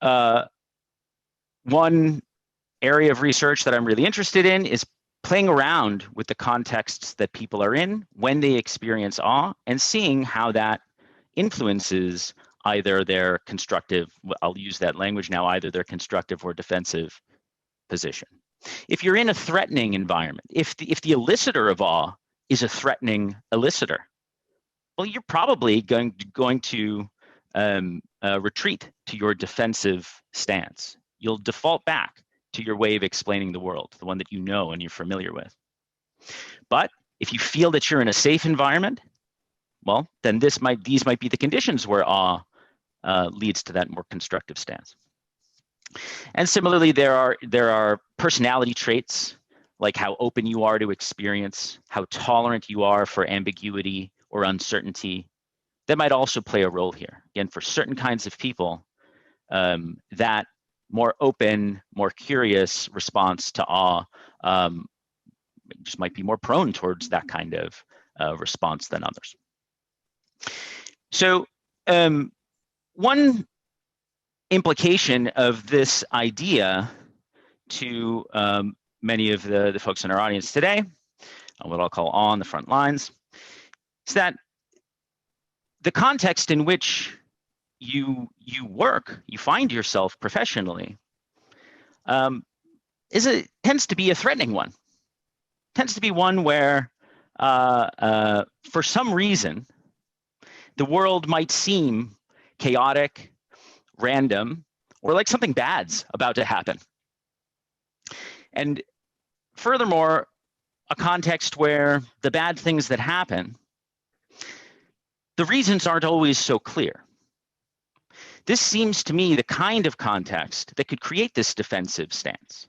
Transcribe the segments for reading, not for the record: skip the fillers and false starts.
Uh, one area of research that I'm really interested in is playing around with the contexts that people are in when they experience awe and seeing how that influences either their constructive, I'll use that language now, either their constructive or defensive position. If you're in a threatening environment, if the elicitor of awe is a threatening elicitor, well, you're probably going to retreat to your defensive stance. You'll default back to your way of explaining the world, the one that you know and you're familiar with. But if you feel that you're in a safe environment, well, then these might be the conditions where awe leads to that more constructive stance. And similarly, there are personality traits like how open you are to experience, how tolerant you are for ambiguity or uncertainty. That might also play a role here. Again, for certain kinds of people, that more open, more curious response to awe just might be more prone towards that kind of response than others. So one implication of this idea to many of the folks in our audience today, what I'll call on the front lines, is that the context in which you work, you find yourself professionally, tends to be a threatening one. Tends to be one where, for some reason, the world might seem chaotic, random, or like something bad's about to happen. And furthermore, a context where the bad things that happen, the reasons aren't always so clear. This seems to me the kind of context that could create this defensive stance,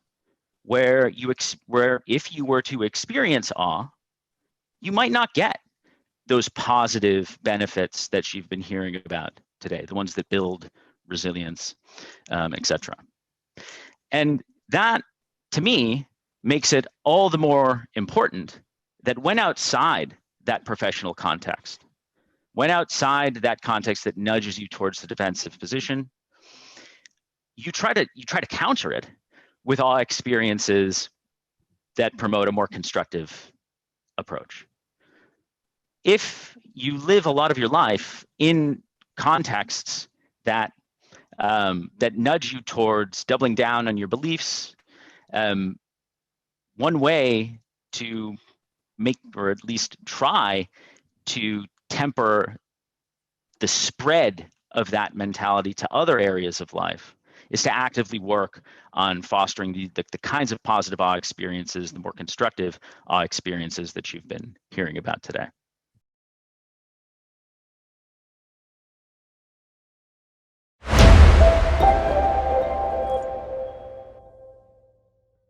where if you were to experience awe, you might not get those positive benefits that you've been hearing about today, the ones that build resilience, etc. And that, to me, makes it all the more important that when outside that professional context, when outside that context that nudges you towards the defensive position, you try to counter it with awe experiences that promote a more constructive approach. If you live a lot of your life in contexts that nudge you towards doubling down on your beliefs, one way to make, or at least try to temper the spread of that mentality to other areas of life, is to actively work on fostering the kinds of positive awe experiences, the more constructive awe experiences that you've been hearing about today.